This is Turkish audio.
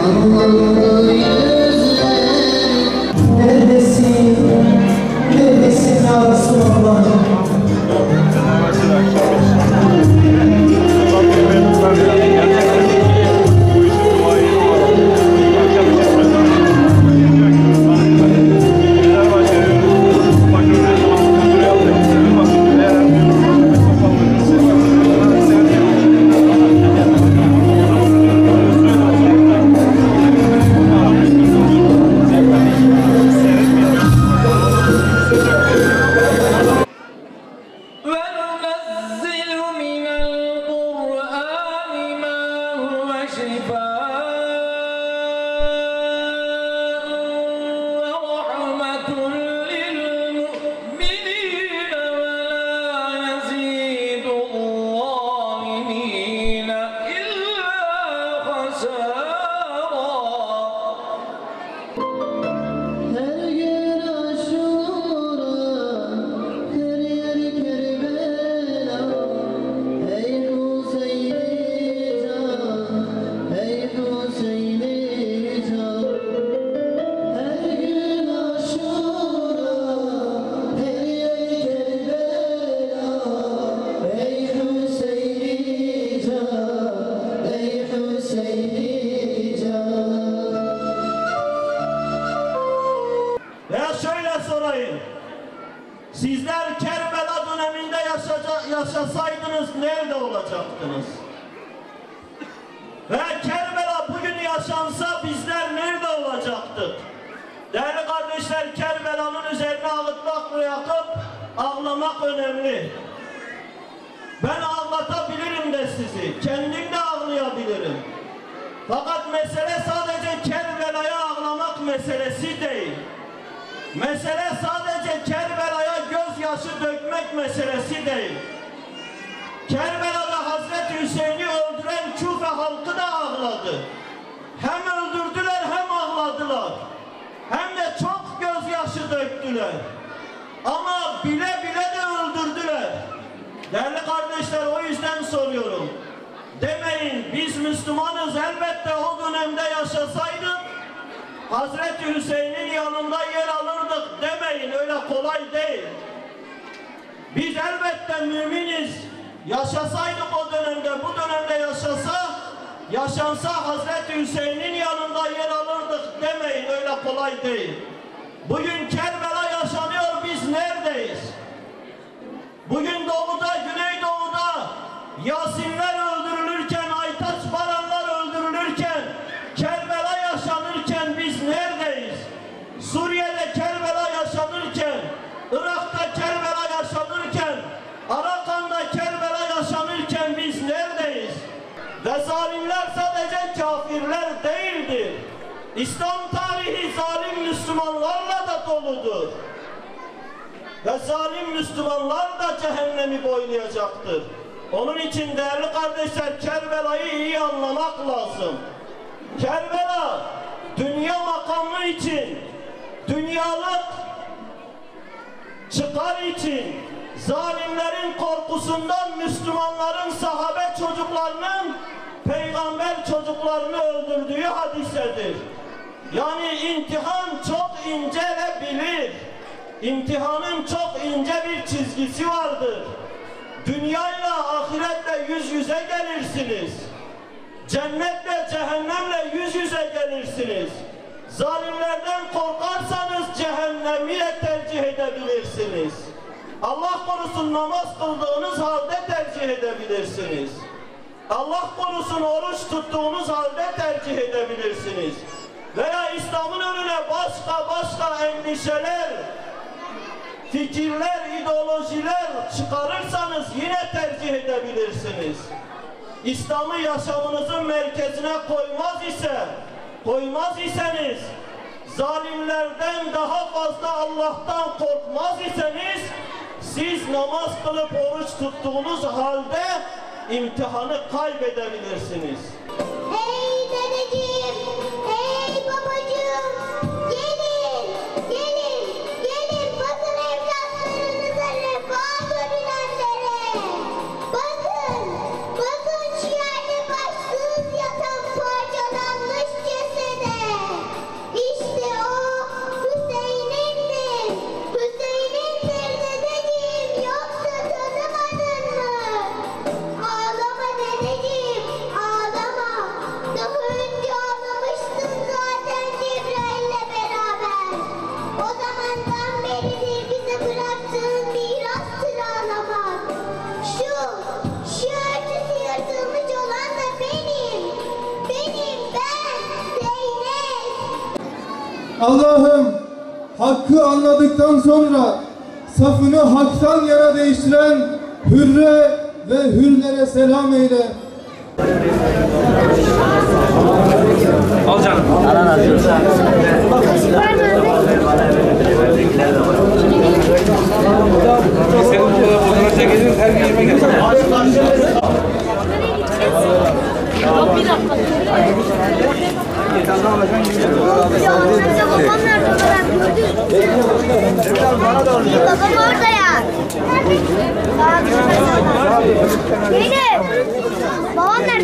Anlandı yüzlerim. Neredesin? Neredesin ya Resulallah? Sizler Kerbela döneminde yaşasaydınız nerede olacaktınız? Ve Kerbela bugün yaşansa bizler nerede olacaktık? Değerli kardeşler, Kerbela'nın üzerine ağıtmak ve yakıp ağlamak önemli. Ben ağlatabilirim de sizi, kendim de ağlayabilirim. Fakat mesele sadece Kerbela'ya ağlamak meselesi değil. Mesele sadece Kerbela'ya gözyaşı dökmek meselesi değil. Kerbela'da Hazreti Hüseyin'i öldüren Küfe halkı da ağladı. Hem öldürdüler hem ağladılar. Hem de çok gözyaşı döktüler. Ama bile bile de öldürdüler. Değerli kardeşler, o yüzden soruyorum. Demeyin biz Müslümanız, elbette o dönemde yaşasaydık Hazreti Hüseyin'in yanında yer alırdık demeyin, öyle kolay değil. Biz elbette müminiz. Yaşasaydık o dönemde, bu dönemde yaşansa Hazreti Hüseyin'in yanında yer alırdık demeyin, öyle kolay değil. Bugün Kerbela yaşanıyor, biz neredeyiz? Bugün doğuda, güneydoğuda Yasinler öldürülürken, Aytaç Baranlar öldürülürken, Kerbela yaşanırken biz neredeyiz? Suriye'de Kerbela yaşanırken, Irak'ta Kerbela yaşanırken, Arakan'da Kerbela yaşanırken biz neredeyiz? Ve zalimler sadece kafirler değildir. İslam tarihi zalim Müslümanlarla da doludur. Ve zalim Müslümanlar da cehennemi boylayacaktır. Onun için değerli kardeşler, Kerbela'yı iyi anlamak lazım. Kerbela, dünya makamı için, dünyalık çıkar için, zalimlerin korkusundan Müslümanların sahabe çocuklarının peygamber çocuklarını öldürdüğü hadisedir. Yani imtihan çok ince ve bilir. İmtihanın çok ince bir çizgisi vardır. Dünyayla, ahiretle yüz yüze gelirsiniz. Cennetle, cehennemle yüz yüze gelirsiniz. Zalimlerden korkarsanız cehennemi de tercih edebilirsiniz. Allah korusun, namaz kıldığınız halde tercih edebilirsiniz. Allah korusun, oruç tuttuğunuz halde tercih edebilirsiniz. Veya İslam'ın önüne başka endişeler, fikirler, ideolojiler çıkarırsanız yine tercih edebilirsiniz. İslam'ı yaşamınızın merkezine koymaz iseniz, zalimlerden daha fazla Allah'tan korkmaz iseniz, siz namaz kılıp oruç tuttuğunuz halde imtihanı kaybedebilirsiniz. Hey dedeciğim, hey babacığım, gelin, bakın evlatlarınıza refah görünenlere. Bakın şu yerde başsız yatan parçalanmış ceset. Allah'ım hakkı anladıktan sonra safını haktan yana değiştiren hürre ve hürlere selam eyle. Al canım. Senin fotoğraf çekelim, her bir yerime gelsin. Babam nerede? Babam orada ya. Benim. Babam nerede?